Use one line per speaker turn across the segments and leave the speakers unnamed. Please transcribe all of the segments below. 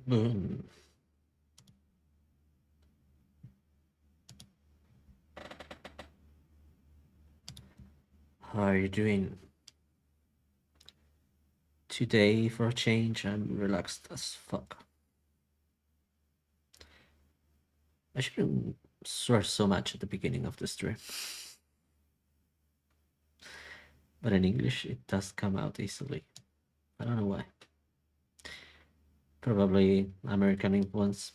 Boom. How are you doing? Today, for a change, I'm relaxed as fuck. I shouldn't swear so much at the beginning of the stream, but in English, it does come out easily. I don't know why. Probably American influence.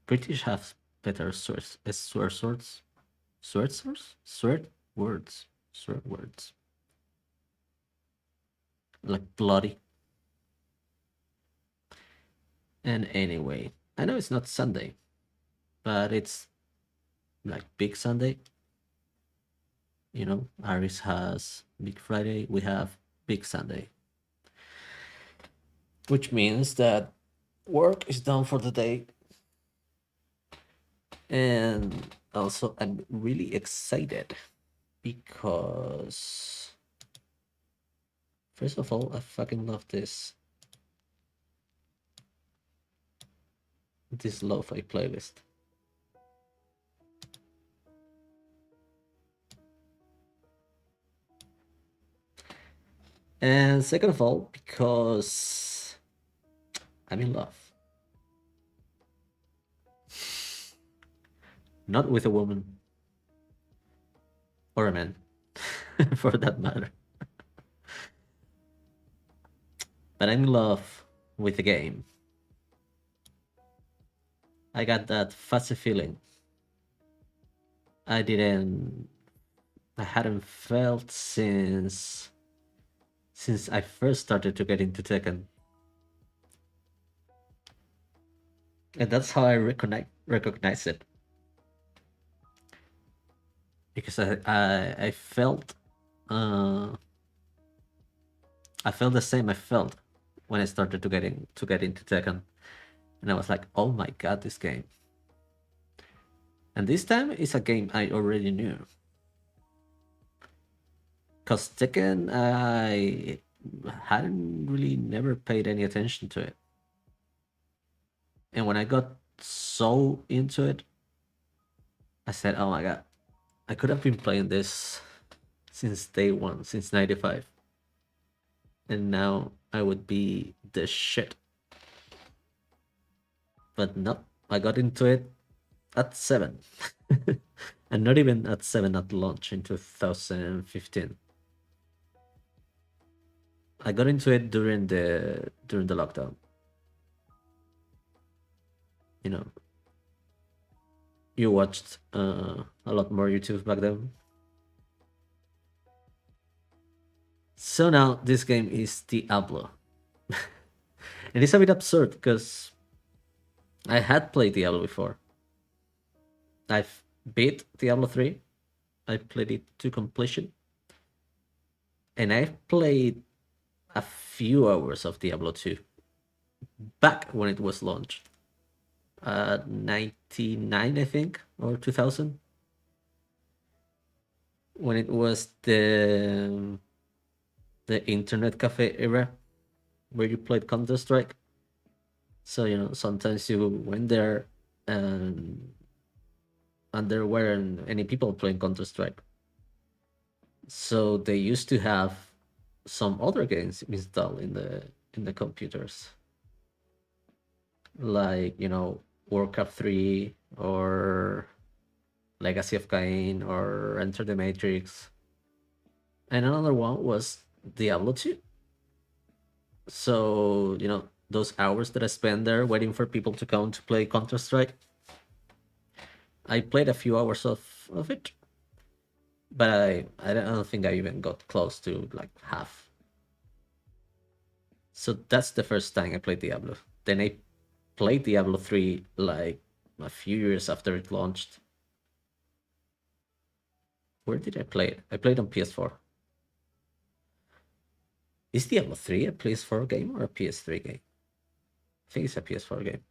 British have better swear swords. Swear swords? Swear words. Like bloody. And anyway, I know it's not Sunday, but it's like Big Sunday. You know, Aris has Big Friday, we have Big Sunday, which means that work is done for the day. And also, I'm really excited because, first of all, I fucking love this lo-fi playlist. And second of all, because I'm in love. Not with a woman or a man, for that matter. But I'm in love with the game. I got that fuzzy feeling I didn't I hadn't felt since I first started to get into Tekken. And that's how I recognize it. Because I felt uh I felt the same I felt when I started to get into Tekken. And I was like, oh my god, this game. And this time it's a game I already knew. Because Tekken, I hadn't really never paid any attention to it. And when I got so into it, I said, oh my god, I could have been playing this since day one, since 95. And now I would be the shit. But no, I got into it at 7. And not even at 7 at launch in 2015. I got into it during the lockdown. You know, you watched a lot more YouTube back then. So now this game is Diablo. And it's a bit absurd because I had played Diablo before. I've beat Diablo 3. I played it to completion. And I've played a few hours of Diablo 2 back when it was launched. 99, I think, or 2000. When it was the internet cafe era where you played Counter-Strike. So, you know, sometimes you went there and there weren't any people playing Counter-Strike. So they used to have some other games installed in the computers, like, you know, Warcraft 3 or Legacy of Kain or Enter the Matrix. And another one was Diablo 2. So, you know, those hours that I spent there waiting for people to come to play Counter-Strike, I played a few hours of it. But I don't think I even got close to like half. So that's the first time I played Diablo. Then I played Diablo 3 like a few years after it launched. Where did I play it? I played on PS4. Is Diablo 3 a PS4 game or a PS3 game? I think it's a PS4 game.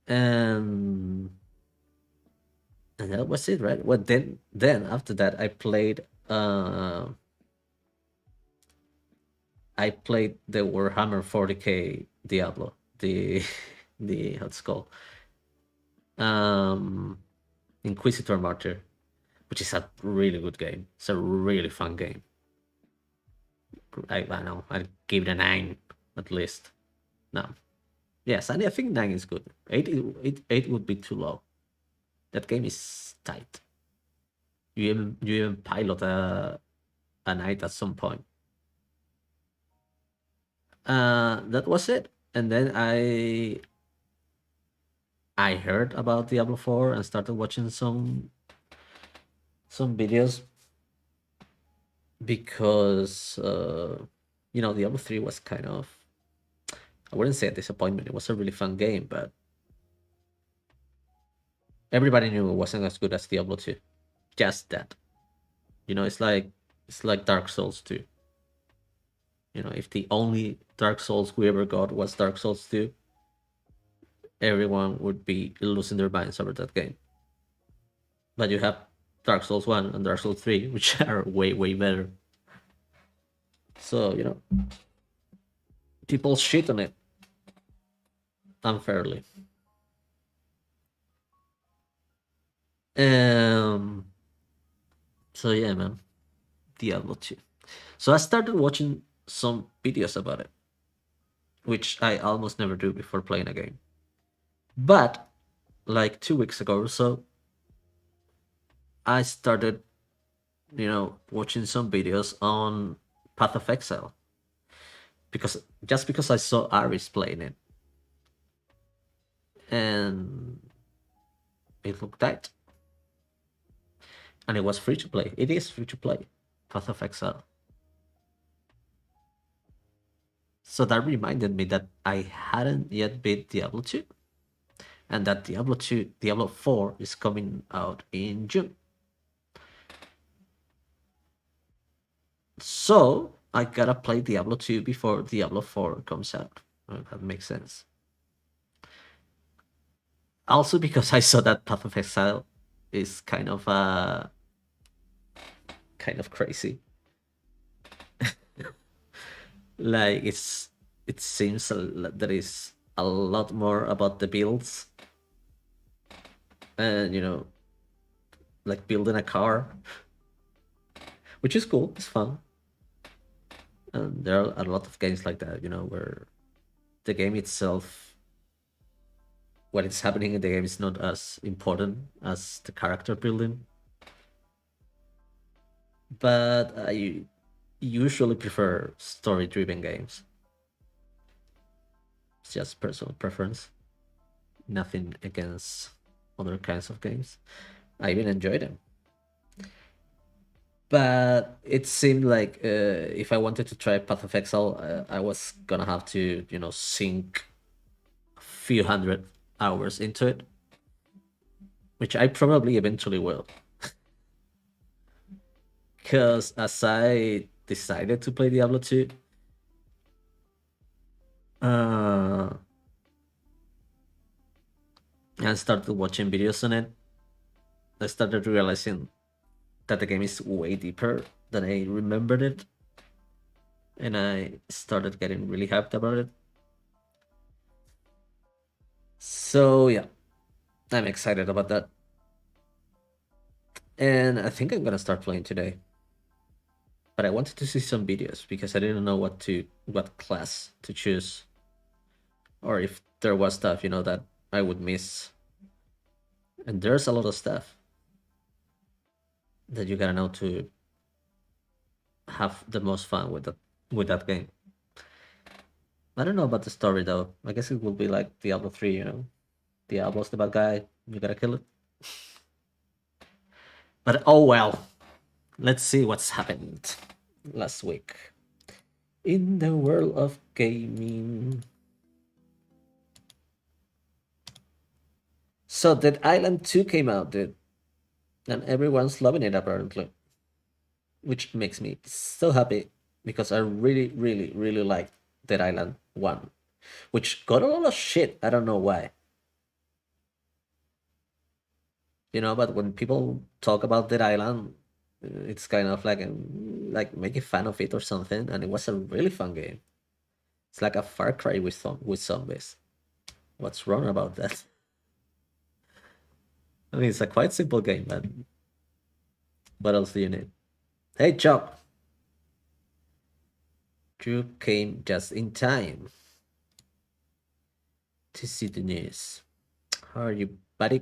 And that was it, right? Well, then after that, I played I played the Warhammer 40k Diablo, the the how's it called, um, Inquisitor Martyr, which is a really good game. It's a really fun game. I don't know. I'd give it a 9 at least. No, yes, and I think 9 is good. 8 would be too low. That game is tight. You even pilot a knight at some point. That was it. And then I heard about Diablo 4 and started watching some videos because Diablo 3 was kind of, I wouldn't say a disappointment. It was a really fun game, but everybody knew it wasn't as good as Diablo 2. Just that. It's like Dark Souls 2. If the only Dark Souls we ever got was Dark Souls 2, everyone would be losing their minds over that game. But you have Dark Souls 1 and Dark Souls 3, which are way, way better. So, people shit on it unfairly. Um, so yeah, man, Diablo 2. So I started watching some videos about it, which I almost never do before playing a game. But like 2 weeks ago or so, I started, watching some videos on Path of Exile because I saw Aris playing it, and it looked tight, and it was free to play. It is free to play, Path of Exile. So that reminded me that I hadn't yet beat Diablo 2, and that Diablo 4 is coming out in June. So I gotta play Diablo 2 before Diablo 4 comes out. That makes sense. Also because I saw that Path of Exile is kind of crazy. Like it seems there is a lot more about the builds, and like building a car, which is cool. It's fun, and there are a lot of games like that. Where the game itself, what is happening in the game, is not as important as the character building. But I usually prefer story-driven games. It's just personal preference. Nothing against other kinds of games. I even enjoy them. But it seemed like if I wanted to try Path of Exile, I was gonna have to, sink a few hundred hours into it, which I probably eventually will. Because as I decided to play Diablo 2, uh, and started watching videos on it, I started realizing that the game is way deeper than I remembered it, and I started getting really hyped about it. So yeah, I'm excited about that, and I think I'm gonna start playing today. But I wanted to see some videos because I didn't know what class to choose, or if there was stuff that I would miss. And there's a lot of stuff that you gotta know to have the most fun with that game. I don't know about the story though. I guess it will be like Diablo 3, Diablo's the bad guy, you gotta kill it. But oh well. Let's see what's happened last week in the world of gaming. So Dead Island 2 came out, dude, and everyone's loving it apparently, which makes me so happy because I really, really, really liked Dead Island 1, which got a lot of shit. I don't know why. But when people talk about Dead Island, it's kind of like like making fun of it or something, and it was a really fun game. It's like a Far Cry with zombies. What's wrong about that? I mean, it's a quite simple game, but what else do you need? Hey, Chop! You came just in time to see the news. How are you, buddy?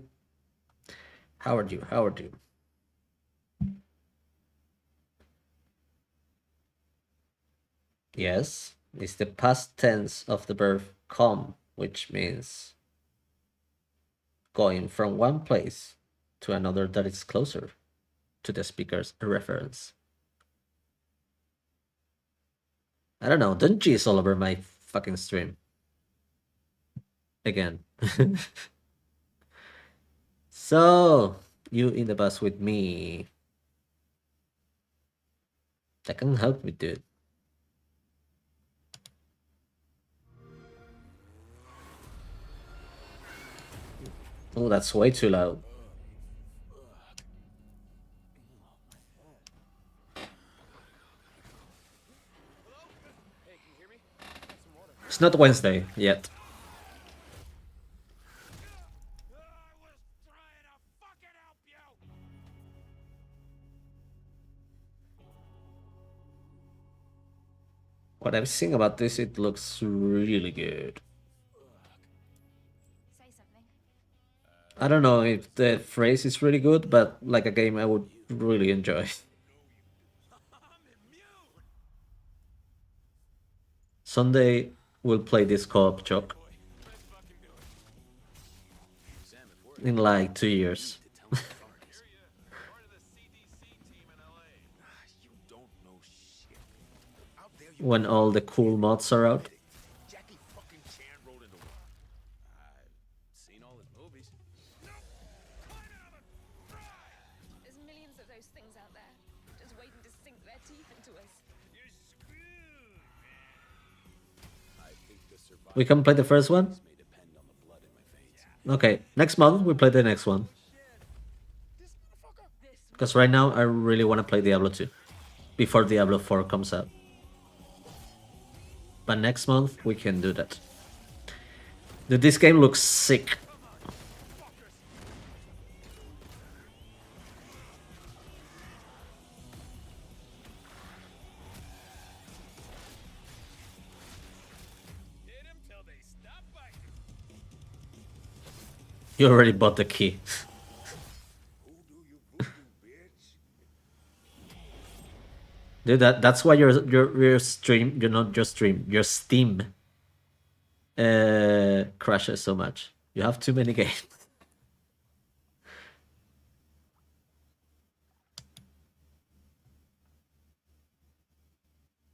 How are you? How are you? Yes, it's the past tense of the verb come, which means going from one place to another that is closer to the speaker's reference. I don't know, don't cheese all over my fucking stream. Again. So, you in the bus with me. That can help me, dude. Oh, that's way too loud. It's not Wednesday yet. What I've seen about this, it looks really good. I don't know if the phrase is really good, but like a game I would really enjoy. Sunday we'll play this co-op, Chuck. In like 2 years. When all the cool mods are out. We can play the first one? Okay, next month we play the next one. Because right now I really want to play Diablo 2 before Diablo 4 comes out. But next month we can do that. Dude, this game looks sick. You already bought the key. Dude, that's why your stream, you're not your stream, your Steam crashes so much. You have too many games.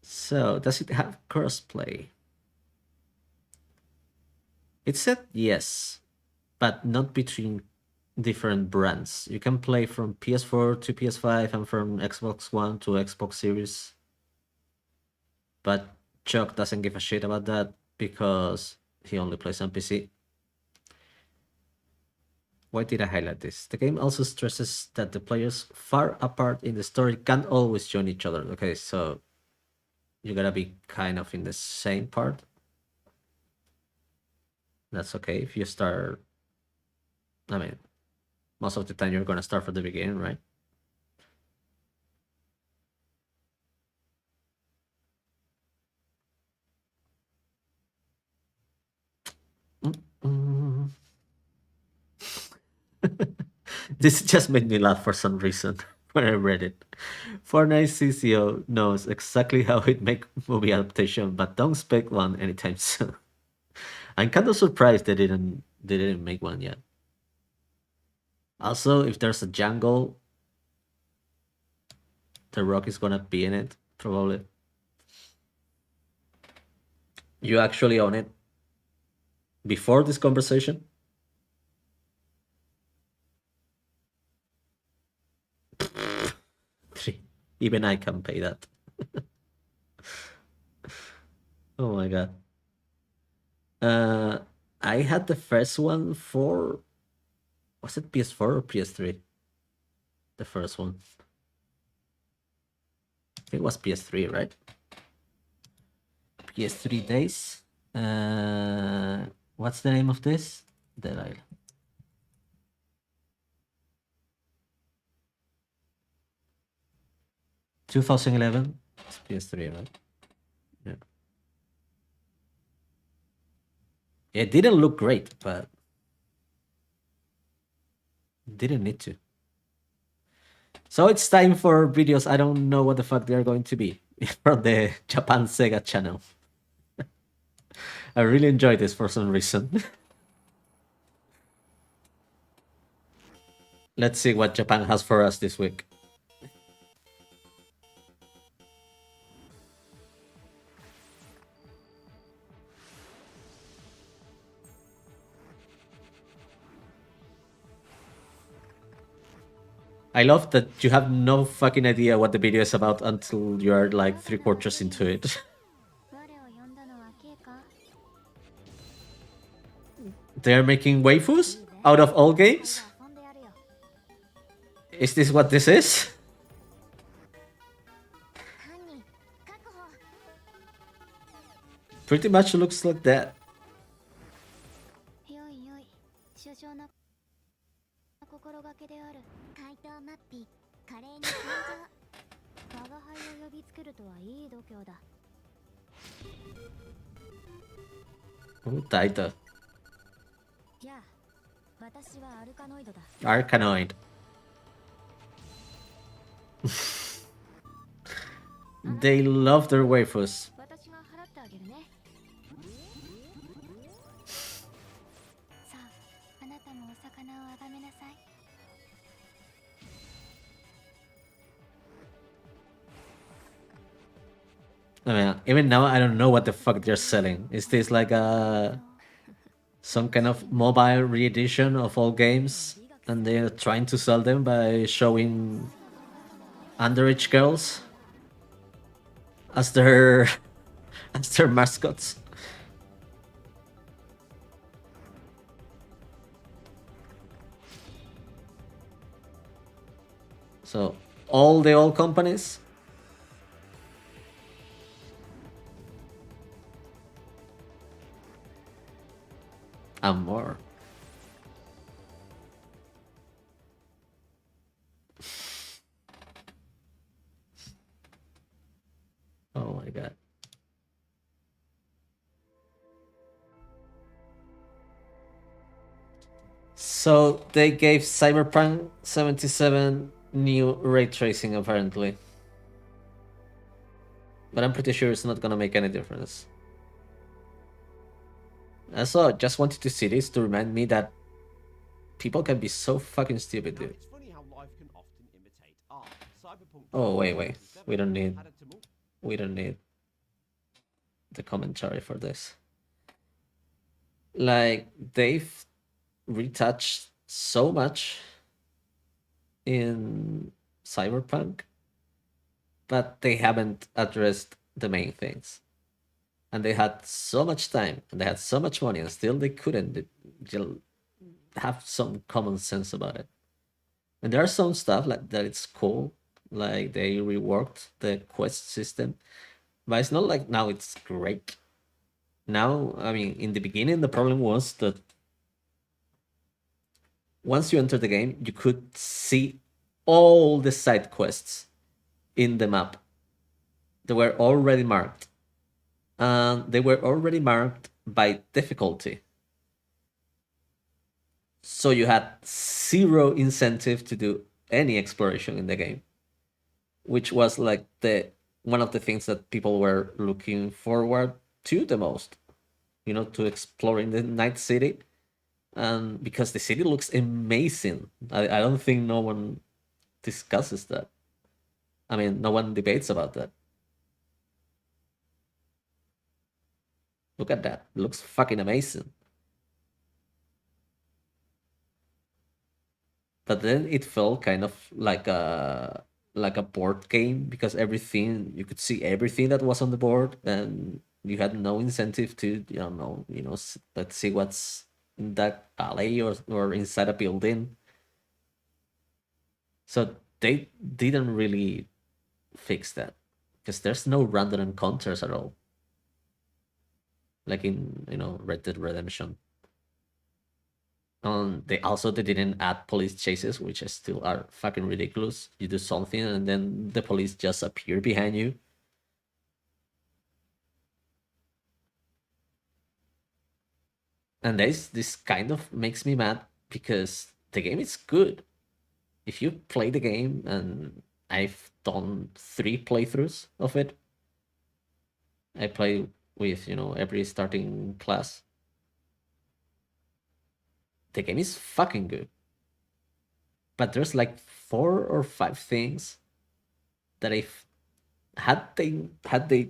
So, does it have crossplay? It said yes, but not between different brands. You can play from PS4 to PS5 and from Xbox One to Xbox Series. But Chuck doesn't give a shit about that because he only plays on PC. Why did I highlight this? The game also stresses that the players far apart in the story can't always join each other. Okay, so you gotta be kind of in the same part. That's okay if you start. I mean, most of the time you're gonna start from the beginning, right? Mm-mm. This just made me laugh for some reason when I read it. Fortnite CCO knows exactly how it make movie adaptation, but don't expect one anytime soon. I'm kind of surprised they didn't make one yet. Also, if there's a jungle, The Rock is gonna be in it probably. You actually own it before this conversation? Even I can pay that. Oh my god. Uh, I had the first one for, was it PS4 or PS3? The first one. It was PS3, right? PS3 days. What's the name of this? Dead Island. 2011. It's PS3, right? Yeah. It didn't look great, but didn't need to. So it's time for videos. I don't know what the fuck they're going to be from the Japan Sega channel. I really enjoy this for some reason. Let's see what Japan has for us this week. I love that you have no fucking idea what the video is about until you're like 3/4 into it. They're making waifus out of all games? Is this what this is? Pretty much looks like that. Ooh, Taita. Arkanoid. They love their waifus. I mean, even now, I don't know what the fuck they're selling. Is this like a some kind of mobile re-edition of all games, and they're trying to sell them by showing underage girls as their as their mascots? So all the old companies. And more. Oh my god. So they gave Cyberpunk 77 new ray tracing apparently. But I'm pretty sure it's not gonna make any difference. Also, just wanted to see this to remind me that people can be so fucking stupid, dude. Oh wait. We don't need the commentary for this. Like, they've retouched so much in Cyberpunk, but they haven't addressed the main things. And they had so much time and they had so much money, and still they couldn't have some common sense about it. And there are some stuff like that it's cool, like they reworked the quest system, but it's not like now it's great. Now, I mean, in the beginning, the problem was that once you enter the game, you could see all the side quests in the map. They were already marked. And they were already marked by difficulty. So you had zero incentive to do any exploration in the game, which was like the one of the things that people were looking forward to the most, to exploring the night city. And because the city looks amazing, I don't think no one discusses that. I mean, no one debates about that. Look at that. It looks fucking amazing. But then it felt kind of like a board game, because everything you could see everything that was on the board, and you had no incentive to let's see what's in that alley or inside a building. So they didn't really fix that. because there's no random encounters at all, like in Red Dead Redemption. They didn't add police chases, which still are fucking ridiculous. You do something and then the police just appear behind you. And this kind of makes me mad because the game is good. If you play the game, and I've done 3 playthroughs of it, I play with every starting class. The game is fucking good, but there's like 4 or 5 things that if had they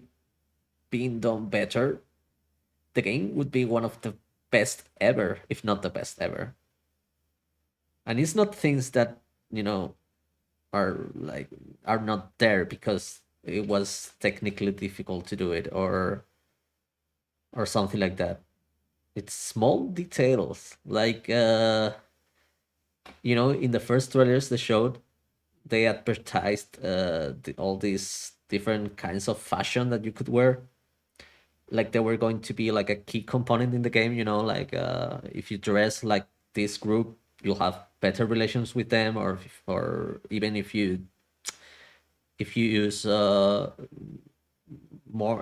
been done better, the game would be one of the best ever, if not the best ever. And it's not things that you know are like are not there because it was technically difficult to do it, or something like that. It's small details, like in the first trailers they showed, they advertised all these different kinds of fashion that you could wear, like they were going to be like a key component in the game, like if you dress like this group, you'll have better relations with them, or even if you use more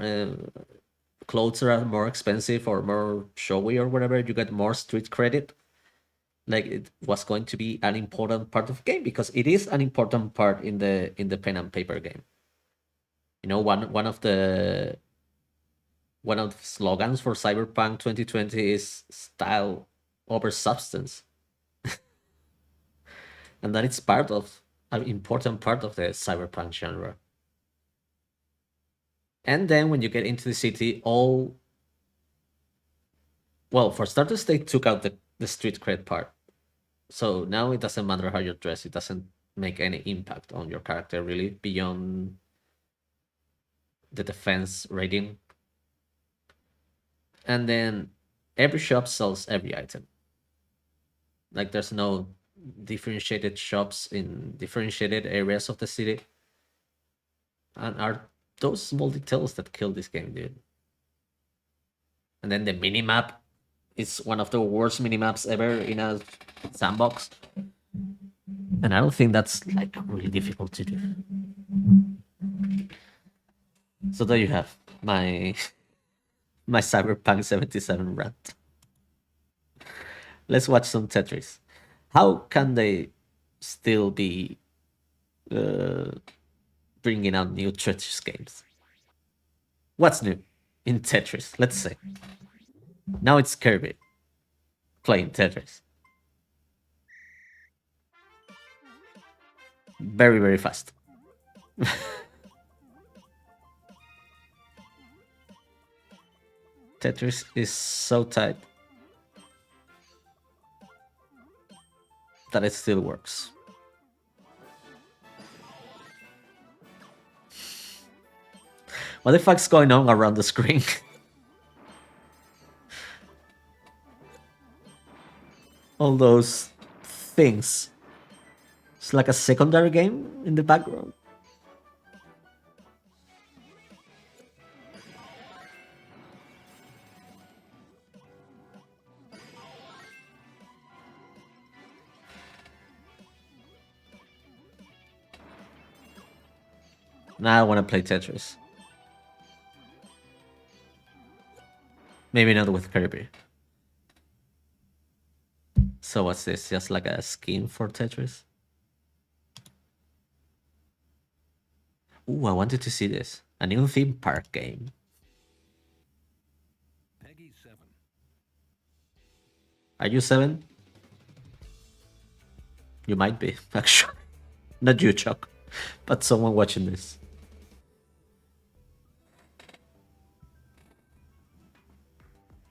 clothes that are more expensive or more showy or whatever, you get more street credit. Like it was going to be an important part of the game, because it is an important part in the pen and paper game. One of the slogans for Cyberpunk 2020 is style over substance, and that it's part of an important part of the cyberpunk genre. And then when you get into the city, for starters, they took out the street cred part. So now it doesn't matter how you're dressed, it doesn't make any impact on your character really, beyond the defense rating. And then every shop sells every item. Like there's no differentiated shops in differentiated areas of the city. And are those small details that kill this game, dude. And then the minimap is one of the worst minimaps ever in a sandbox. And I don't think that's like really difficult to do. So there you have my Cyberpunk 77 rant. Let's watch some Tetris. How can they still be uh, bringing out new Tetris games? What's new in Tetris? Let's say. Now it's Kirby playing Tetris. Very, very fast. Tetris is so tight that it still works. What the fuck's going on around the screen? All those things. It's like a secondary game in the background. Now I want to play Tetris. Maybe not with Kirby. So what's this? Just like a skin for Tetris? Ooh, I wanted to see this. A new theme park game.
Peggy 7.
Are you 7? You might be, actually. Not you, Chuck, but someone watching this.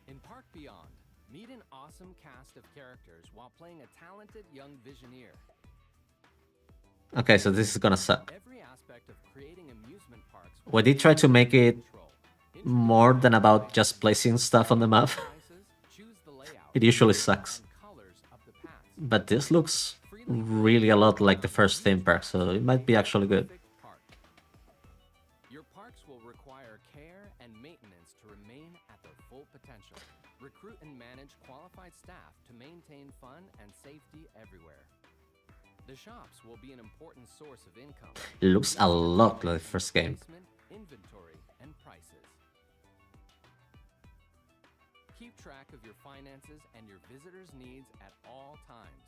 In Park Beyond, meet an awesome cast of characters while playing a talented young Visioneer.
Okay, so this is gonna suck.
Every aspect of creating amusement parks.
When they try to make it more than about just placing stuff on the map, it usually sucks. But this looks really a lot like the first theme park, so it might be actually good.
recruit and manage qualified staff to maintain fun and safety everywhere. The shops will be an important source of income.
It looks a lot like the first game.
Placement, inventory, and prices. Keep track of your finances and your visitors' needs at all times.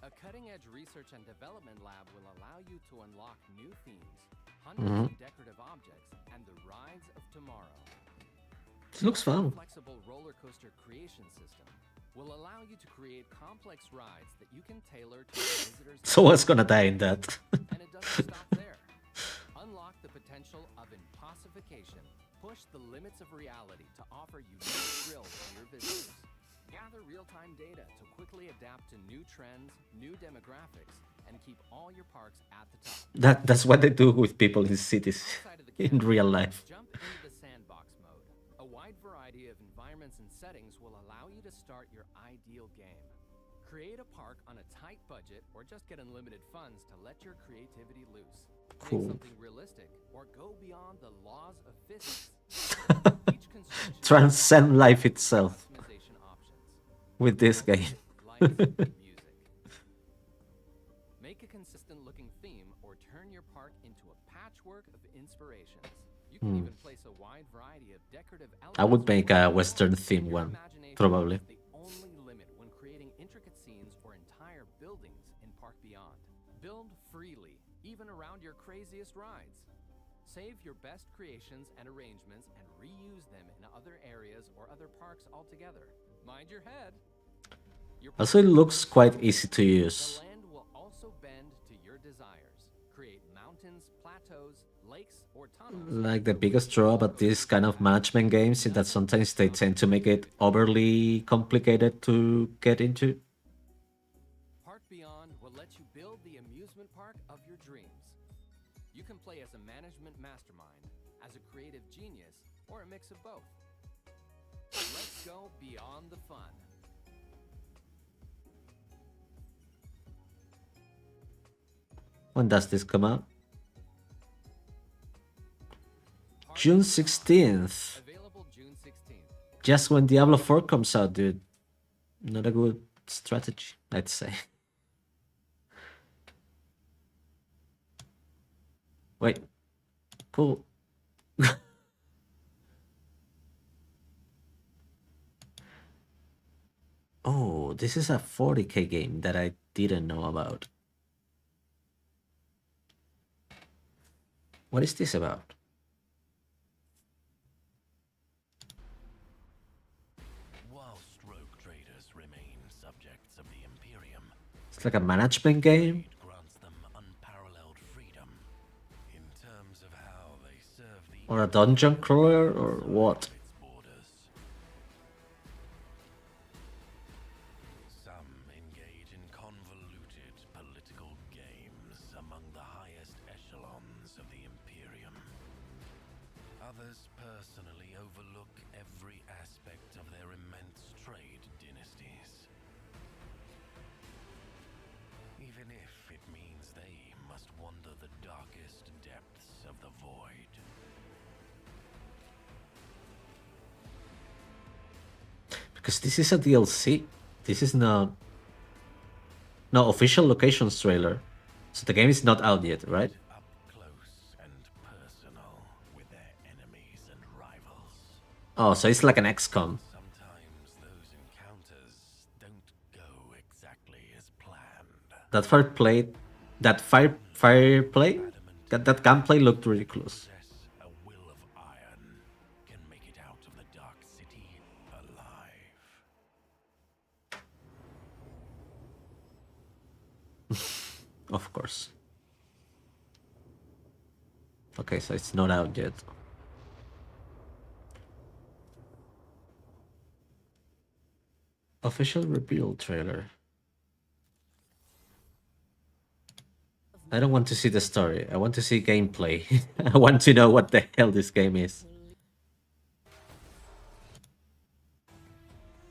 A cutting-edge research and development lab will allow you to unlock new themes, hundreds of decorative objects, and the rides of tomorrow.
It looks fun.
A flexible roller coaster creation system will allow you to create complex rides that you can tailor to your visitors'
Someone's gonna die in that.
And it doesn't stop there. Unlock the potential of impossification. Push the limits of reality to offer unique thrills to your visitors. Gather real-time data to quickly adapt to new trends, new demographics, and keep all your parks at the top.
That's what they do with people in cities
Outside of the
in
campus,
real life.
jump into the sandbox mode. A wide variety of environments and settings will allow you to start your ideal game. Create a park on a tight budget or just get unlimited funds to let your creativity loose.
Cool.
Make something realistic or go beyond the laws of physics. Each construction
Transcend life itself
customization options.
with this game.
Lights and music. Make a consistent looking theme or turn your park into a patchwork of inspirations. You can even place a wide variety of decorative elements.
I would make a
around the
Western
world.
theme
Your
one,
imagination
probably.
is the only limit when creating intricate scenes or entire buildings in Park Beyond. Build freely, even around your craziest rides. Save your best creations and arrangements and reuse them in other areas or other parks altogether. Mind your head. Your
Also, it looks quite easy to
the
use.
land will also bend to your desires. Create mountains, plateaus, lakes, or tunnels.
Like the biggest draw about this kind of management games is that sometimes they tend to make it overly complicated to get into.
Park Beyond will let you build the amusement park of your dreams. You can play as a management mastermind, as a creative genius, or a mix of both. Let's go beyond the fun.
When does this come out? June 16th.
Available June 16th.
Just when Diablo 4 comes out, dude. Not a good strategy, I'd say. Wait. Cool. Oh, this is a 40k game that I didn't know about. What is this about?
Whilst rogue traders remain subjects of the Imperium,
It's like a management game?
it grants them unparalleled freedom in terms of how they serve the
Or a dungeon crawler? Or what?
its borders. Some engage in convoluted political games among the highest echelons of the Imperium. Others personally overlook every aspect of their immense trade dynasties. Even if it means they must wander the darkest depths of the void.
Because this is a DLC. This is not... No, official locations trailer. So the game is not out yet, right?
Up close and personal with their enemies and rivals.
Oh, so it's like an XCOM.
Sometimes those encounters don't go exactly as planned.
That fireplay... That fireplay? That gunplay looked ridiculous.
Possess a will of iron, can make it out of the dark city alive.
Of course. Okay, so it's not out yet. Official reveal trailer. I don't want to see the story. I want to see gameplay. I want to know what the hell this game is.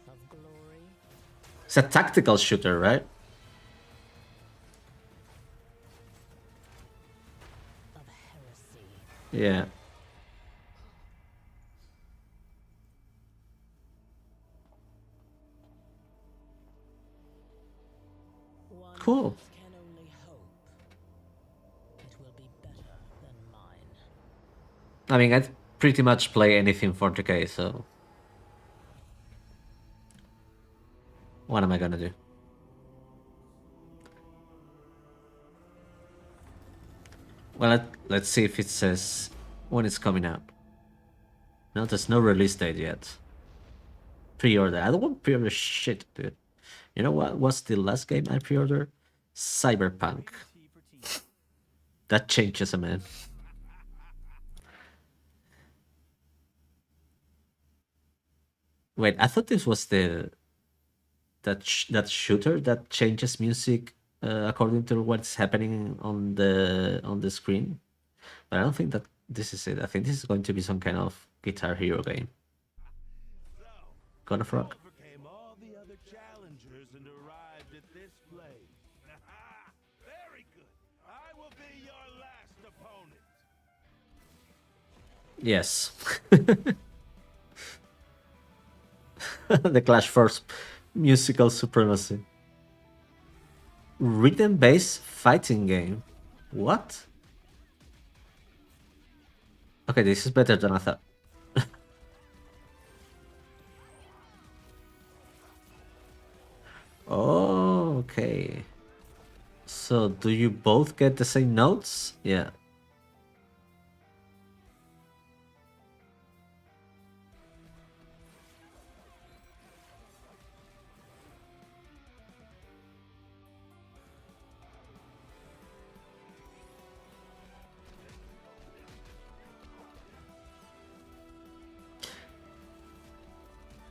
Of glory,
It's a tactical shooter, right?
of heresy.
Yeah. cool.
Can only hope it will be better than mine.
I mean, I'd pretty much play anything 40k, so what am I gonna do? Well, let's see if it says when it's coming out. No, there's no release date yet. Pre-order. I don't want pre-order shit, dude. You know what? What's the last game I pre-ordered? Cyberpunk. That changes a man. Wait, I thought this was that shooter that changes music according to what's happening on the screen. But I don't think that this is it. I think this is going to be some kind of Guitar Hero game. Gonna Frog.
Overcame all the other challengers and arrived at this place. Very good. I will be your last opponent.
Yes. The Clash Force musical supremacy. Rhythm-based fighting game. What? Okay, this is better than I thought. Oh, okay. So do you both get the same notes? Yeah.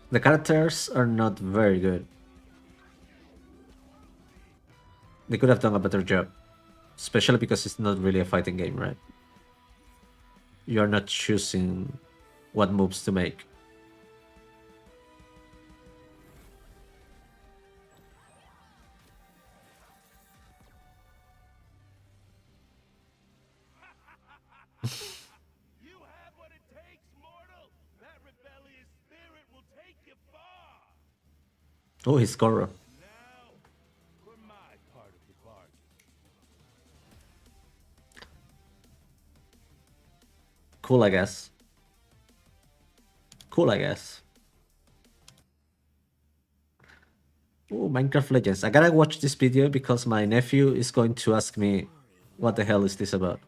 The characters are not very good. They could have done a better job. Especially because it's not really a fighting game, right? You're not choosing what moves to make.
You have what it takes, mortal. That rebellious spirit will take you far.
Oh, he's Goro.
Now, for my part of the bargain.
Cool, I guess. Cool, I guess. Oh, Minecraft Legends. I gotta watch this video because my nephew is going to ask me what the hell is this about.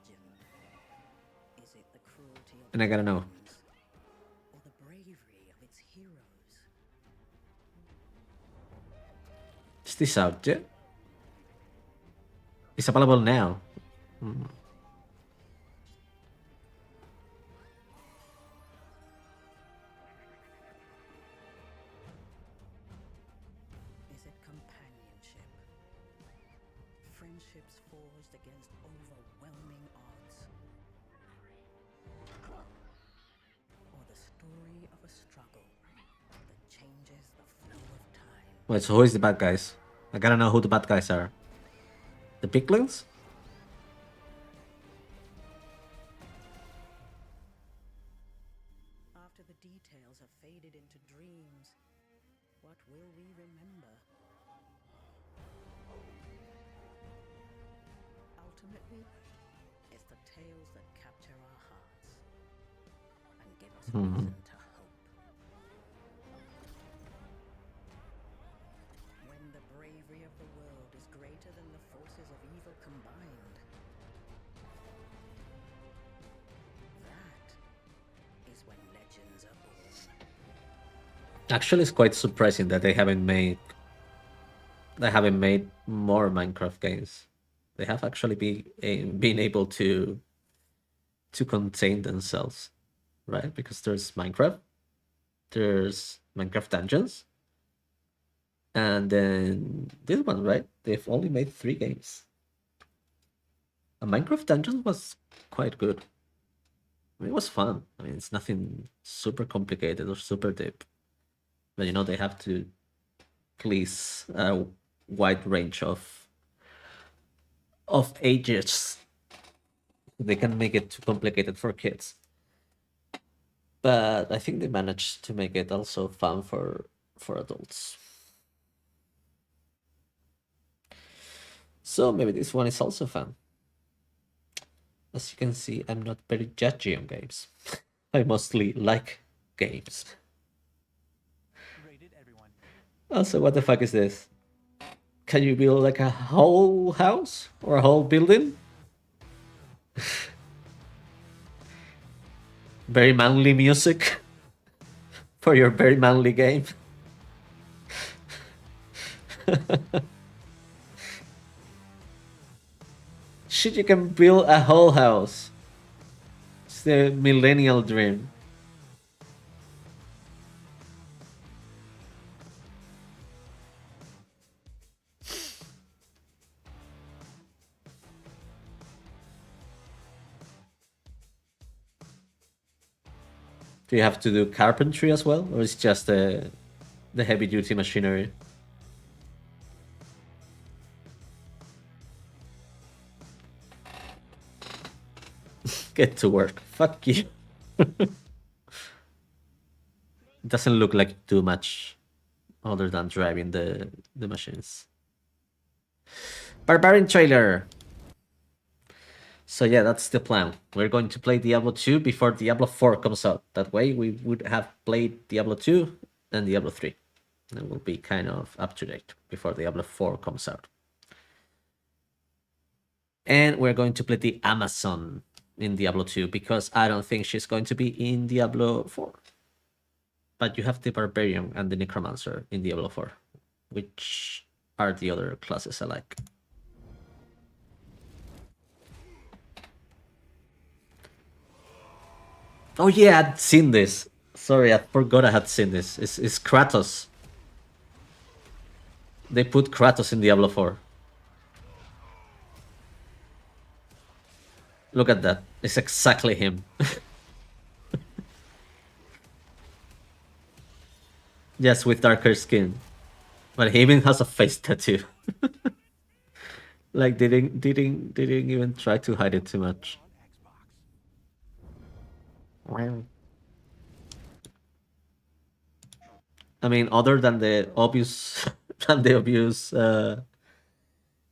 Is it the cruelty of
And I gotta know.
humans, or the bravery of its heroes?
Is this out yet? It's available now.
Is it companionship? Friendships forged against overwhelming odds? Or the story of a struggle that changes the flow of time?
Wait, so who is the bad guys? I gotta know who the bad guys are. The Piglins?
After the details have faded into dreams, what will we remember? Ultimately, it's the tales that capture our hearts and give us reason to hope. When the bravery of the world is greater than the forces of evil combined, that is when legends are born.
Actually, it's quite surprising that they haven't made more Minecraft games. They have actually been able to contain themselves, right? Because there's Minecraft Dungeons, and then this one, right? They've only made 3 games. And Minecraft Dungeons was quite good. I mean, it was fun. I mean, it's nothing super complicated or super deep, but you know they have to please a wide range of ages. They can make it too complicated for kids, but I think they managed to make it also fun for adults. So maybe this one is also fun. As you can see, I'm not very judgy on games. I mostly like games. Also, what the fuck is this? Can you build like a whole house or a whole building? Very manly music for your very manly game. Shit, you can build a whole house. It's the millennial dream. Do you have to do carpentry as well, or is it just the heavy duty machinery? Get to work. Fuck you. Doesn't look like too much other than driving the machines. Barbarian trailer. So yeah, that's the plan. We're going to play Diablo 2 before Diablo 4 comes out. That way we would have played Diablo 2 and Diablo 3. And we'll be kind of up to date before Diablo 4 comes out. And we're going to play the Amazon in Diablo 2 because I don't think she's going to be in Diablo 4. But you have the Barbarian and the Necromancer in Diablo 4, which are the other classes I like. Oh yeah, I'd seen this. Sorry, I forgot I had seen this. It's Kratos. They put Kratos in Diablo 4. Look at that. It's exactly him. Yes, with darker skin. But he even has a face tattoo. Like didn't even try to hide it too much. I mean, other than the obvious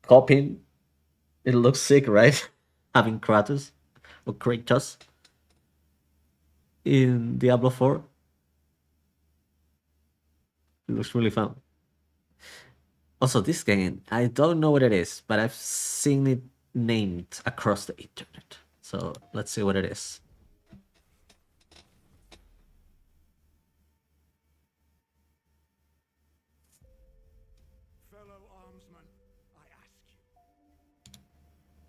copying, it looks sick, right? Having Kratos or Kratos in Diablo 4. It looks really fun. Also, this game, I don't know what it is, but I've seen it named across the internet. So let's see what it is.
Fellow armsman, I ask you,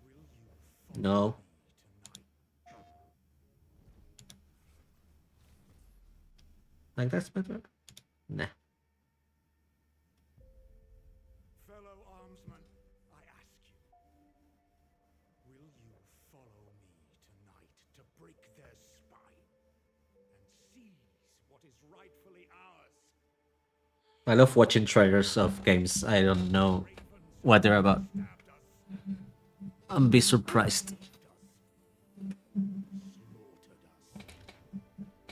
will you
No.
follow me tonight?
Like that's better? Nah.
Fellow armsman, I ask you, will you follow me tonight to break their spine and seize what is rightfully ours?
I love watching trailers of games. I don't know what they're about. I'm be surprised.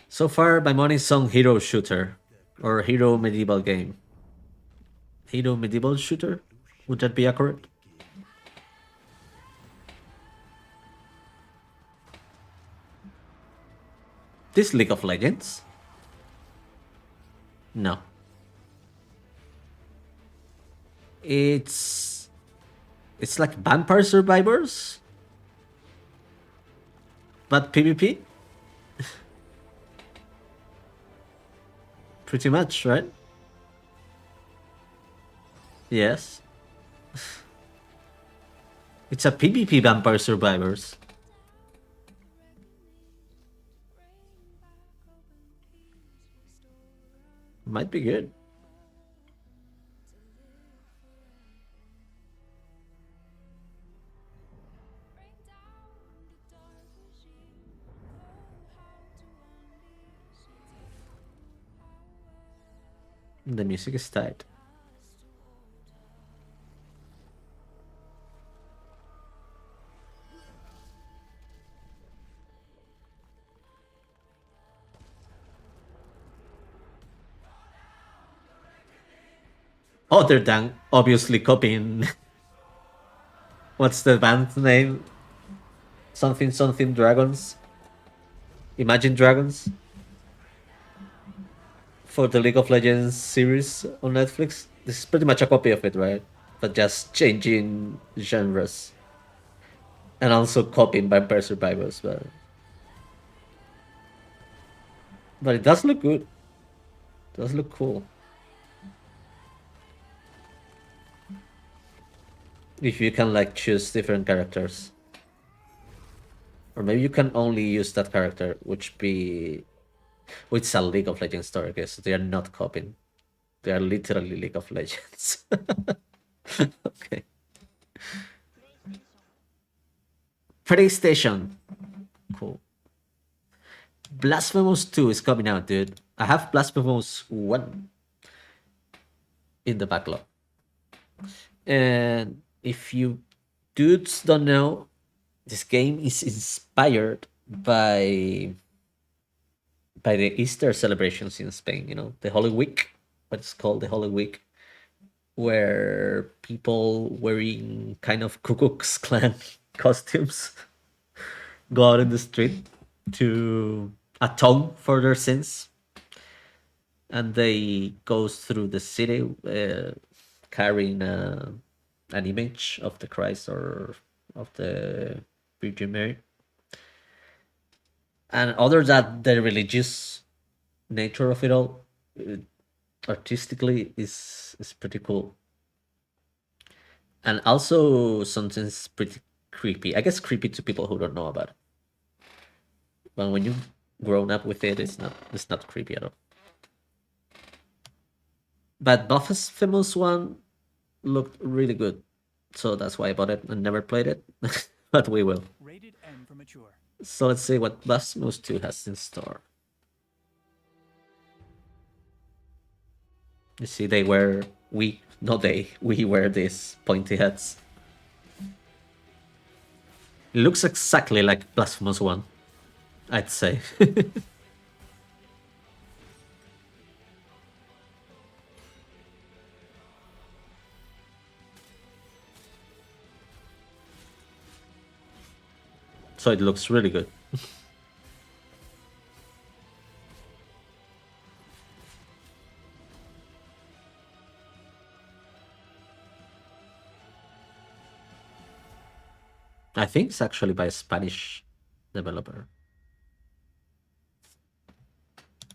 So far, my money's on hero shooter or hero medieval game. Hero medieval shooter? Would that be accurate? This League of Legends? No. It's like Vampire Survivors, but PvP? Pretty much, right? Yes. It's a PvP Vampire Survivors. Might be good. The music is tight. Other than obviously copying What's the band name? Something something dragons. Imagine Dragons for the League of Legends series on Netflix. This is pretty much a copy of it, right? But just changing genres and also copying Vampire Survivors. But it does look good. It does look cool. If you can like choose different characters. Or maybe you can only use that character, which is a League of Legends story, because they are not copying. They are literally League of Legends. Okay. PlayStation. Cool. Blasphemous 2 is coming out, dude. I have Blasphemous 1 in the backlog. And if you dudes don't know, this game is inspired by the Easter celebrations in Spain, you know, the Holy Week, what's called the Holy Week, where people wearing kind of Ku Klux Klan costumes go out in the street to atone for their sins. And they goes through the city carrying an image of the Christ or of the Virgin Mary. And other than the religious nature of it all, artistically is pretty cool. And also something's pretty creepy. I guess creepy to people who don't know about it. But when you've grown up with it, it's not creepy at all. But Buff's famous one looked really good. So that's why I bought it and never played it. But we will.
Rated M for mature.
So let's see what Blasphemous 2 has in store. You see, we wear these pointy hats. It looks exactly like Blasphemous 1, I'd say. So it looks really good. I think it's actually by a Spanish developer.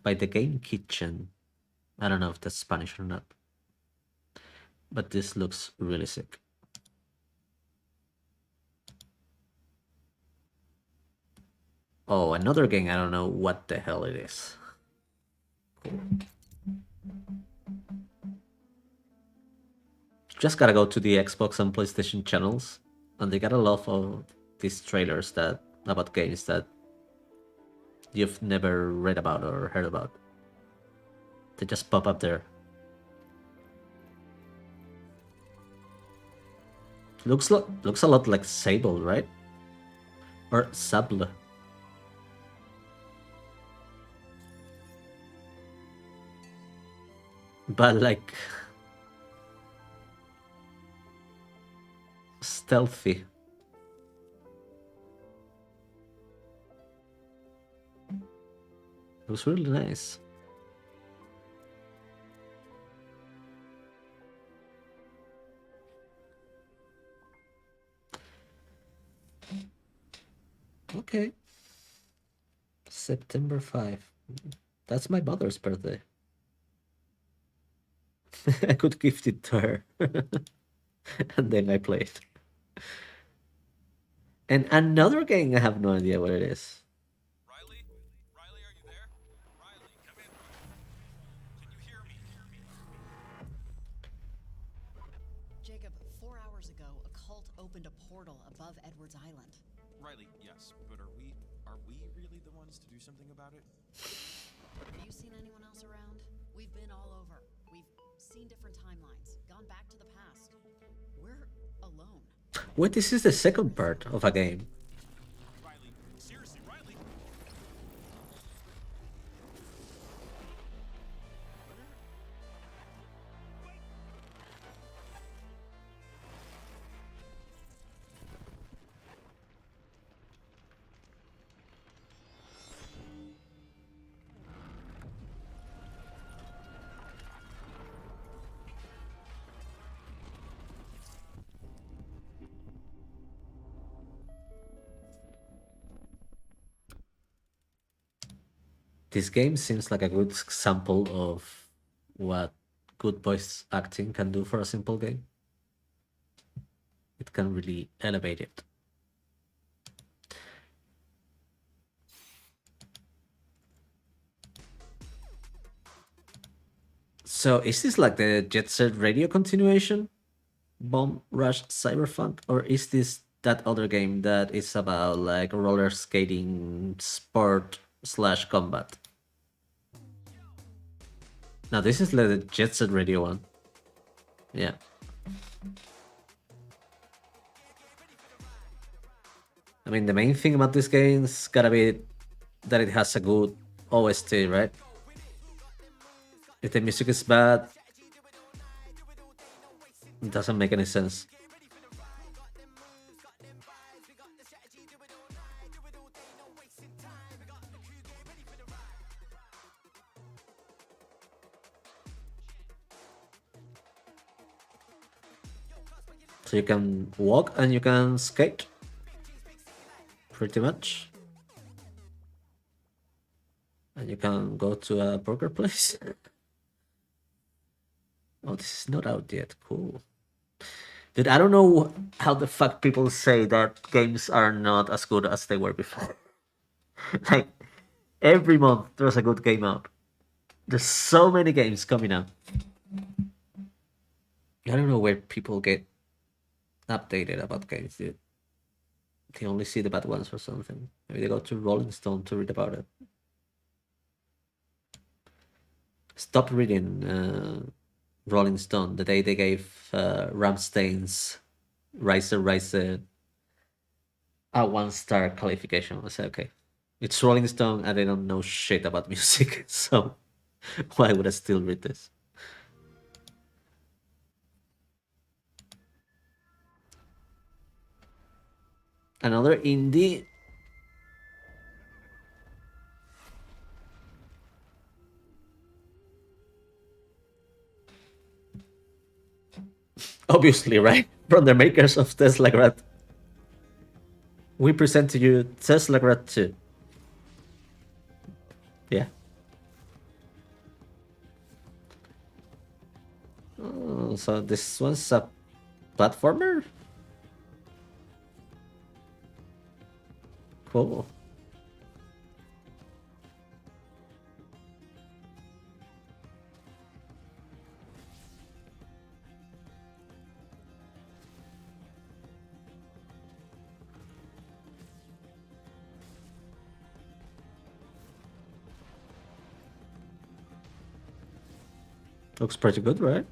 By the Game Kitchen. I don't know if that's Spanish or not. But this looks really sick. Oh, another game. I don't know what the hell it is. Cool. Just gotta go to the Xbox and PlayStation channels, and they got a lot of these trailers about games that you've never read about or heard about. They just pop up there. Looks a lot like Sable, right? Or Sable. But like stealthy. It was really nice. Okay. September 5. That's my mother's birthday. I could gift it to her. And then I play it. And another game, I have no idea what it is.
Riley? Riley, are you there? Riley, come in. Can you hear me?
Jacob, 4 hours ago, a cult opened a portal above Edwards Island.
Riley, yes, but are we really the ones to do something about it?
Have you seen anyone else around? We've been all over. We've seen different timelines, gone back to the past. We're alone.
Wait, this is the second part of a game.
Riley, seriously, Riley!
This game seems like a good example of what good voice acting can do for a simple game. It can really elevate it. So is this like the Jet Set Radio continuation? Bomb Rush Cyberpunk? Or is this that other game that is about like roller skating sport slash combat? Now this is like the Jet Set Radio one. Yeah. I mean, the main thing about this game's gotta be that it has a good OST, right? If the music is bad, it doesn't make any sense. So you can walk and you can skate, pretty much. And you can go to a burger place. Oh, this is not out yet. Cool. Dude, I don't know how the fuck people say that games are not as good as they were before. Like, every month there's a good game out. There's so many games coming out. I don't know where people get updated about games, dude. They only see the bad ones or something. Maybe they go to Rolling Stone to read about it. Stop reading Rolling Stone the day they gave Ramstein's Rise a 1-star qualification. I said, okay, it's Rolling Stone and they don't know shit about music, so why would I still read this? Another indie. Obviously, right? From the makers of Teslagrad. We present to you Teslagrad 2. Yeah. Oh, so this one's a platformer? Cool. Looks pretty good, right?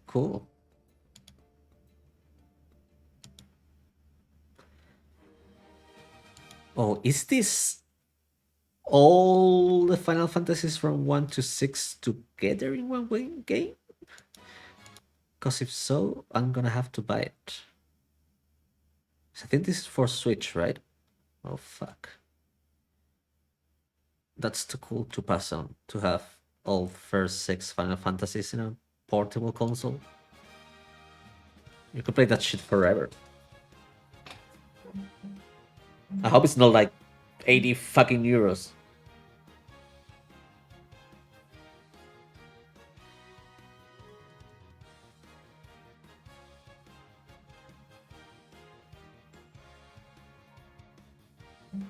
Cool. Oh, is this all the Final Fantasies from 1 to 6 together in one game? Because if so, I'm gonna have to buy it. I think this is for Switch, right? Oh, fuck. That's too cool to pass on, to have all first 6 Final Fantasies in a portable console. You could play that shit forever. I hope it's not like 80 fucking euros.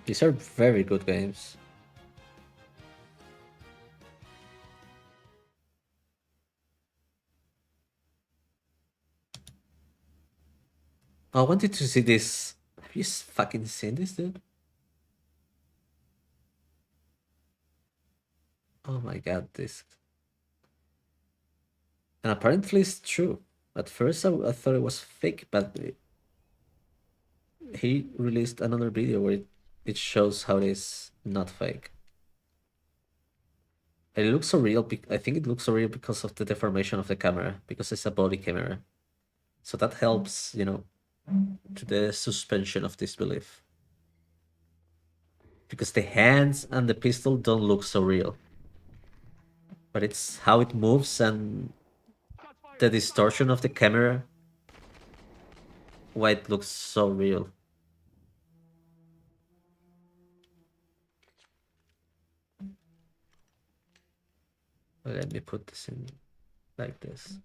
These are very good games. I wanted to see this. Have you fucking seen this, dude? Oh my god, this. And apparently it's true. At first I thought it was fake, but he released another video where it shows how it is not fake. And it looks so real. I think it looks so real because of the deformation of the camera, because it's a body camera. So that helps, to the suspension of disbelief. because the hands and the pistol don't look so real. But it's how it moves and the distortion of the camera why it looks so real. Let me put this in like this.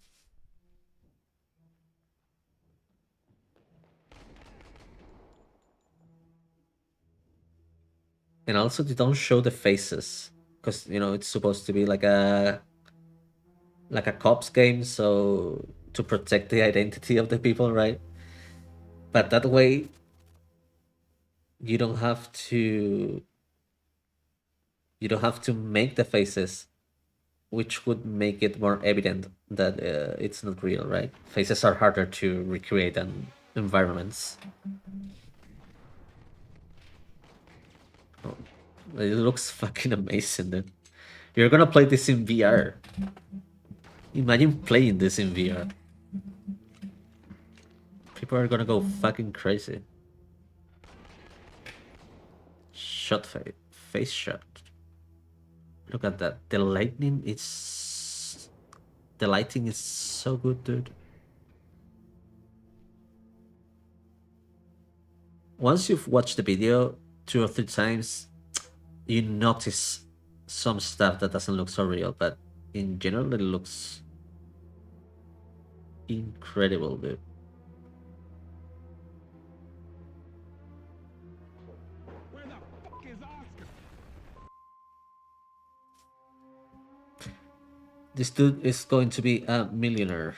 And also they don't show the faces because it's supposed to be like a cops game, so to protect the identity of the people, right? But that way you don't have to make the faces, which would make it more evident that it's not real, right? Faces are harder to recreate than environments. Oh, it looks fucking amazing, dude. You're gonna play this in VR. Imagine playing this in VR. People are gonna go fucking crazy. Shot face shot. Look at that. The lighting is so good, dude. Once you've watched the video 2 or 3 times, you notice some stuff that doesn't look so real, but in general it looks incredible, dude.
Where the fuck is Oscar?
This dude is going to be a millionaire.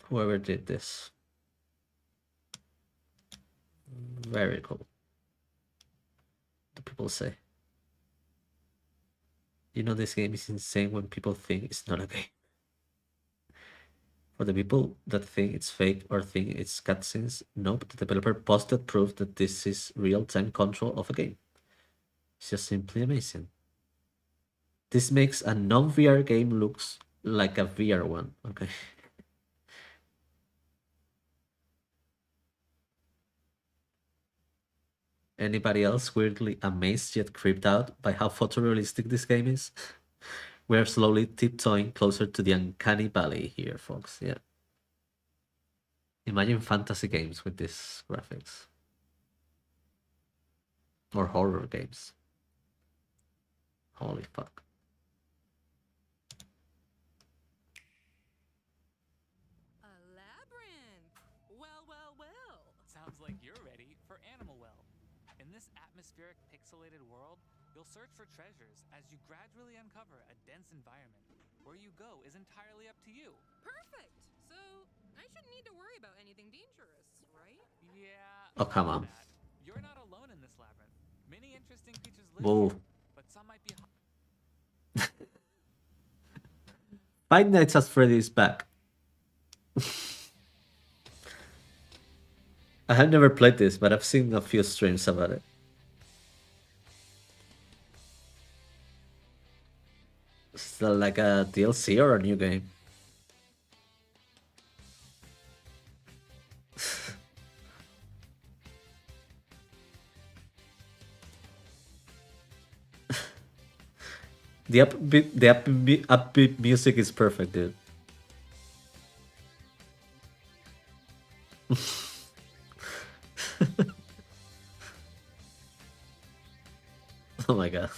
Whoever did this. Very cool. The people say. This game is insane when people think it's not a game. For the people that think it's fake or think it's cutscenes, nope, the developer posted proof that this is real-time control of a game. It's just simply amazing. This makes a non-VR game looks like a VR one, okay? Anybody else weirdly amazed yet creeped out by how photorealistic this game is? We're slowly tiptoeing closer to the uncanny valley here, folks. Yeah. Imagine fantasy games with these graphics. Or horror games. Holy fuck.
A labyrinth. Well, well, well.
Sounds like you're ready for Animal Well. In this atmospheric, pixelated world, you'll search for treasures as you gradually uncover a dense environment. Where you go is entirely up to you.
Perfect. So I shouldn't need to worry about anything dangerous, right?
Yeah.
Oh, come on.
You're not alone in this labyrinth. Many interesting creatures live
Whoa.
here, but some might be.
Five Nights at Freddy's back. I have never played this, but I've seen a few streams about it. Is that like a DLC or a new game? The upbeat music is perfect, dude. Oh my god.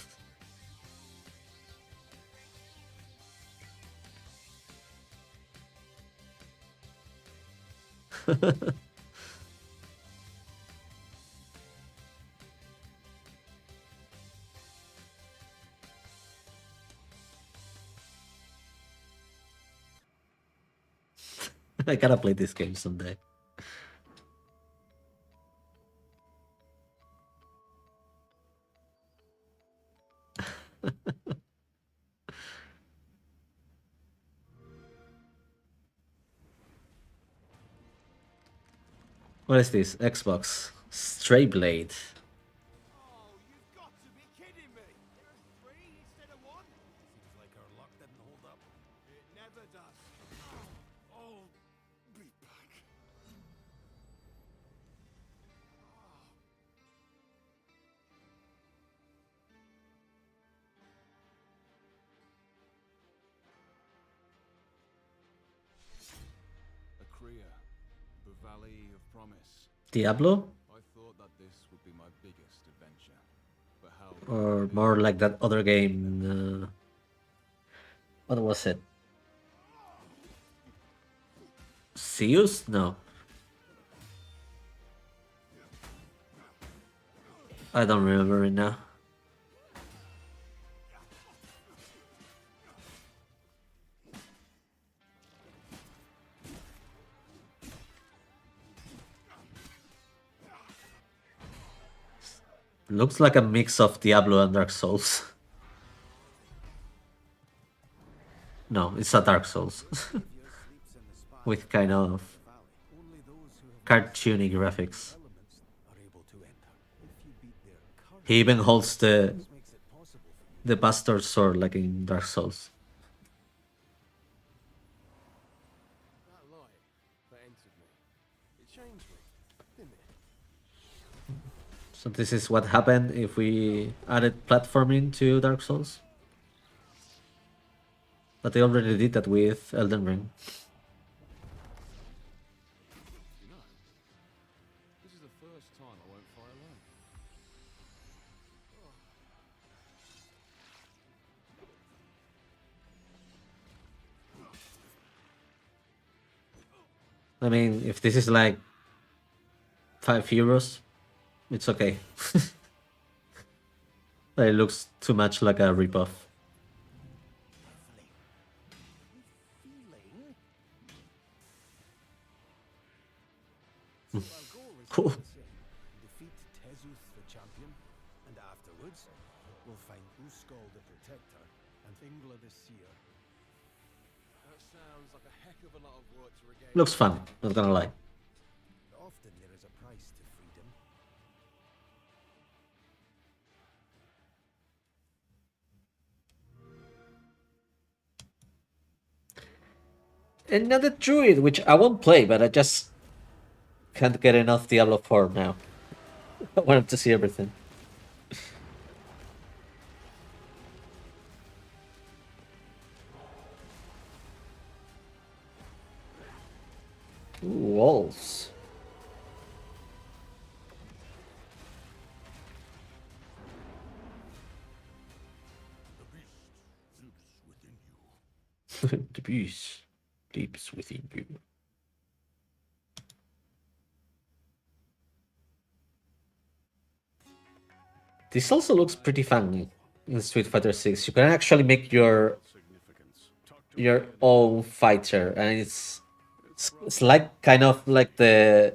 I gotta play this game someday. What is this? Xbox. Stray Blade.
Oh, you've got to be kidding me! There's 3 instead of 1? Seems like our luck didn't hold up. It never does. I'll be back. Valley of Promise.
Diablo?
I thought that this would be my biggest adventure. But how
Or more like that other game? What was it? Zeus? No. I don't remember it now. Looks like a mix of Diablo and Dark Souls. No, it's a Dark Souls. With kind of cartoony graphics. He even holds the bastard sword like in Dark Souls.
that light that entered me, it changed me, didn't it?
So this is what happened if we added platforming to Dark Souls. But they already did that with Elden Ring.
You know, this is the first time I won't fly alone.
I mean, if this is like €5, it's okay. But it looks too much like a ripoff. Cool.
Defeat Tezuth the champion, and afterwards we'll find Uskal the protector and Ingla the seer. That sounds like a heck of a lot of work to regain.
Looks fun, not gonna lie.
Often there is a price to freedom.
Another druid, which I won't play, but I just can't get enough Diablo 4 now. I wanted to see everything. Ooh, walls. The beast sleeps within you. This also looks pretty fun in Street Fighter 6. You can actually make your own fighter, and it's like kind of like the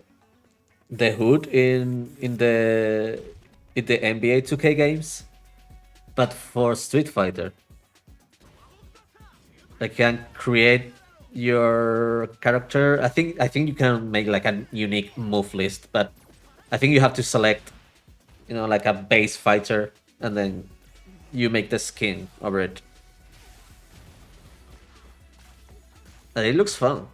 hood in the NBA 2K games, but for Street Fighter. Like you can create your character. I think you can make like a unique move list, but I think you have to select, you know, like a base fighter, and then you make the skin over it. And it looks fun.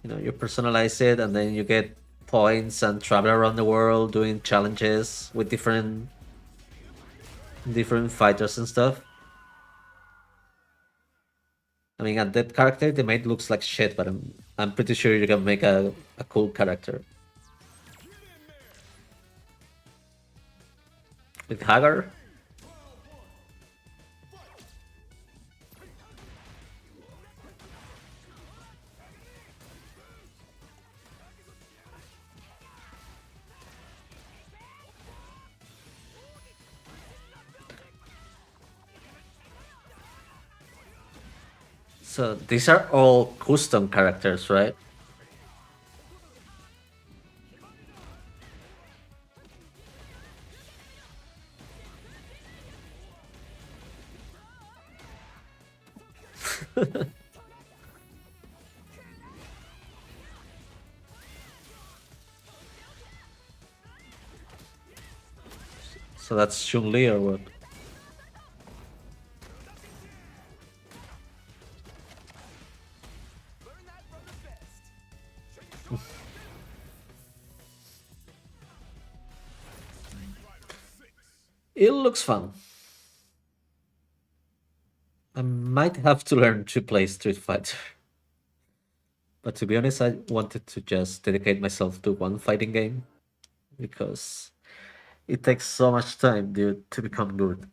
You know, you personalize it, and then you get points and travel around the world doing challenges with different fighters and stuff. I mean, at that character they made looks like shit, but I'm pretty sure you can make a cool character. With Hagar. So these are all custom characters, right? So that's Chun-Li or what? It looks fun. I might have to learn to play Street Fighter. But to be honest, I wanted to just dedicate myself to one fighting game because it takes so much time, dude, to become good.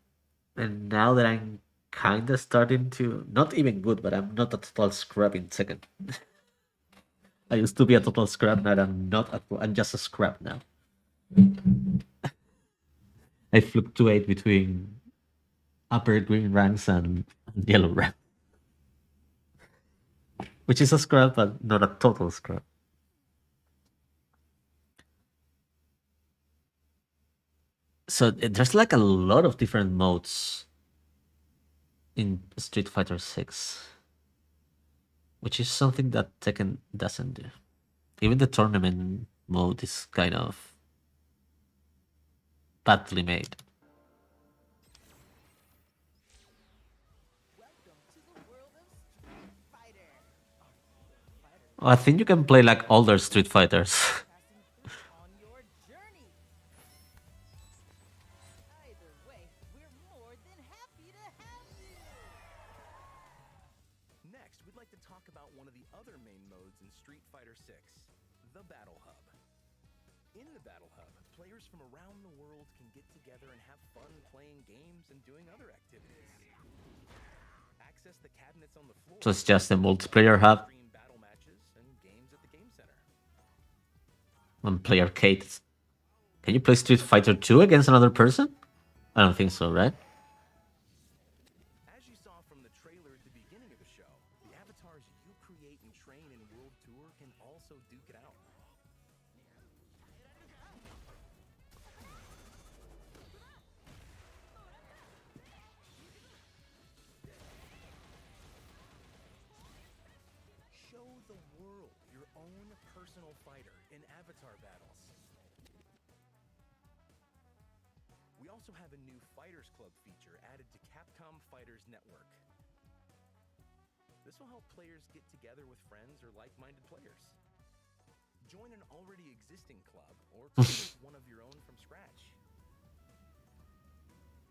And now that I'm kinda starting to, not even good, but I'm not a total scrap in second. I used to be a total scrap, now I'm not. I'm just a scrap now. I fluctuate between upper green ranks and yellow rank, which is a scrap, but not a total scrap. So there's like a lot of different modes in Street Fighter 6, which is something that Tekken doesn't do. Even the tournament mode is kind of badly made. Oh, I think you can play like older Street Fighters.
Next, we'd like to talk about one of the other main modes in Street Fighter 6, the Battle Hub. In the Battle Hub, players from around the world can get together and have fun playing games and doing other activities. Access the cabinets on the floor.
So it's just a multiplayer hub.
Stream battle matches and games at the game center.
One player arcade. Can you play Street Fighter 2 against another person? I don't think so, right?
As you saw from the trailer at the beginning of the show, the avatars you create and train in World Tour can also duke it out. Show the world your own personal fighter in avatar battles. We also have a new Fighters Club feature added to Capcom Fighters Network. This will help players get together with friends or like-minded players. Join an already existing club or create one of your own from scratch.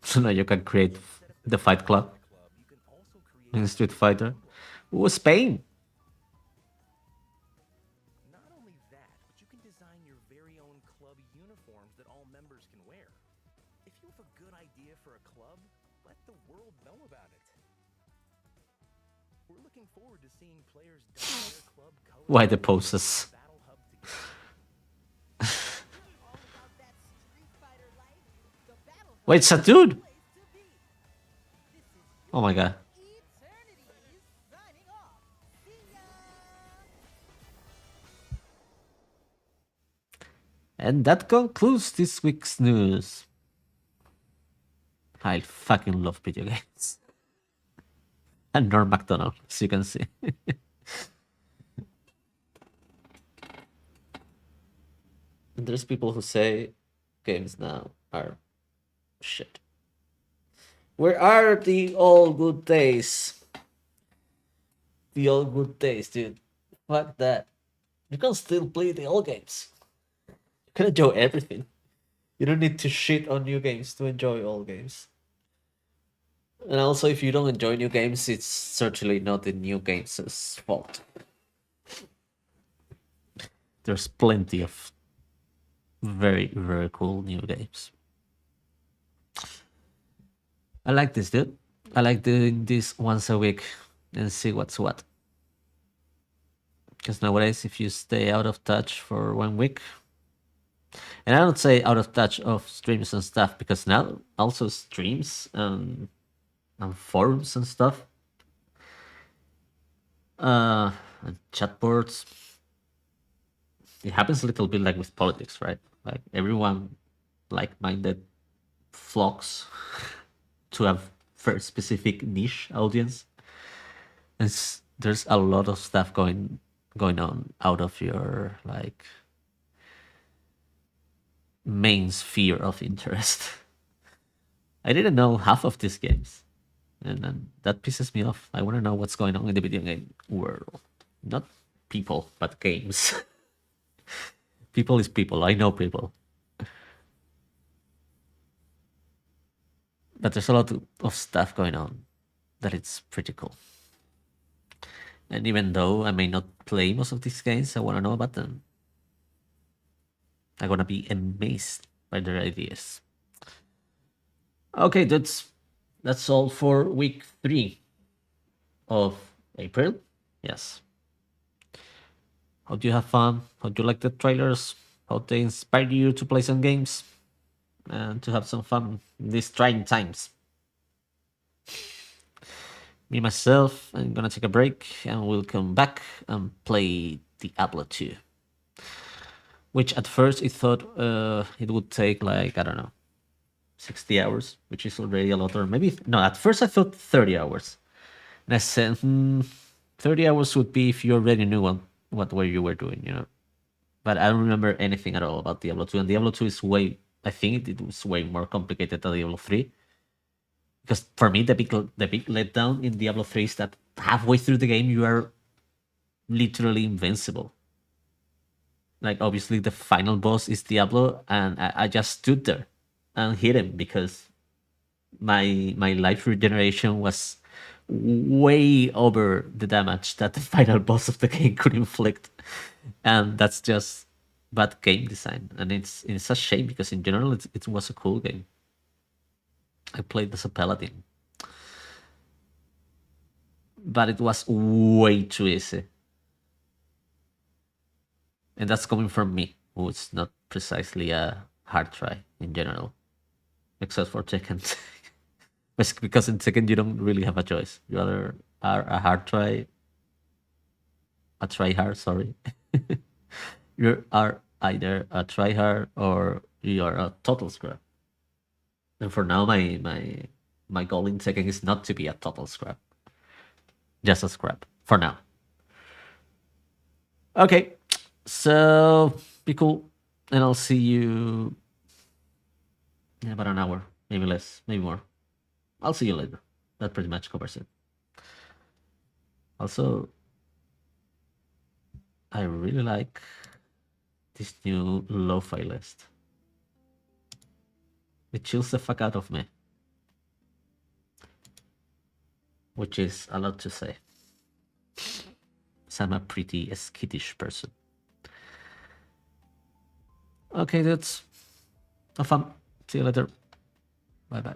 So now you can create the Fight Club
You can also create
in Street Fighter. Ooh, Spain!
Not only that, but you can design your very own club uniforms that all members can wear. If you have a good idea for a club, let the world know about it. We're looking forward to seeing players don their club colors.
Why the poses?
Battle Hub together.
Wait, it's a dude! Oh my god. And that concludes this week's news. I fucking love video games. And Norm MacDonald, as you can see. And there's people who say games now are shit. Where are the old good days? The old good days, dude. Fuck that. You can still play the old games. You can enjoy everything. You don't need to shit on new games to enjoy old games. And also, if you don't enjoy new games, it's certainly not the new games' fault. There's plenty of very, very cool new games. I like this, dude. I like doing this once a week and see what's what. Because nowadays, if you stay out of touch for 1 week, and I don't say out of touch of streams and stuff, because now also streams and forums and stuff, and chat boards. It happens a little bit like with politics, right? Like everyone like-minded flocks to a very specific niche audience. And there's a lot of stuff going on out of your like main sphere of interest. I didn't know half of these games, and that pisses me off. I want to know what's going on in the video game world, not people, but games. People is people. I know people. But there's a lot of stuff going on. that it's pretty cool. And even though I may not play most of these games, I want to know about them. I'm gonna be amazed by their ideas. Okay, that's all for week 3 of April. Yes. How do you have fun? How do you like the trailers? How they inspire you to play some games and to have some fun in these trying times? Me myself, I'm gonna take a break and we'll come back and play Diablo 2. Which at first it thought it would take like, I don't know, 60 hours, which is already a lot. Or maybe, no, at first I thought 30 hours. And I said, 30 hours would be if you already knew what way you were doing, you know. But I don't remember anything at all about Diablo 2. And Diablo 2 is I think it was way more complicated than Diablo 3. Because for me, the big letdown in Diablo 3 is that halfway through the game, you are literally invincible. Like, obviously, the final boss is Diablo, and I just stood there and hit him because my life regeneration was way over the damage that the final boss of the game could inflict. And that's just bad game design. And it's a shame because in general, it was a cool game. I played as a paladin. But it was way too easy. And that's coming from me, who's not precisely a hard try in general, except for Tekken. Because in Tekken you don't really have a choice. You either are a hard try, a try hard. Sorry, you are either a try hard or you are a total scrap. And for now, my goal in Tekken is not to be a total scrap, just a scrap for now. Okay, so be cool, and I'll see you in about an hour, maybe less, maybe more. I'll see you later. That pretty much covers it. Also, I really like this new lo-fi list. It chills the fuck out of me, which is a lot to say. So I'm a pretty skittish person. Okay, that's have fun. See you later. Bye bye.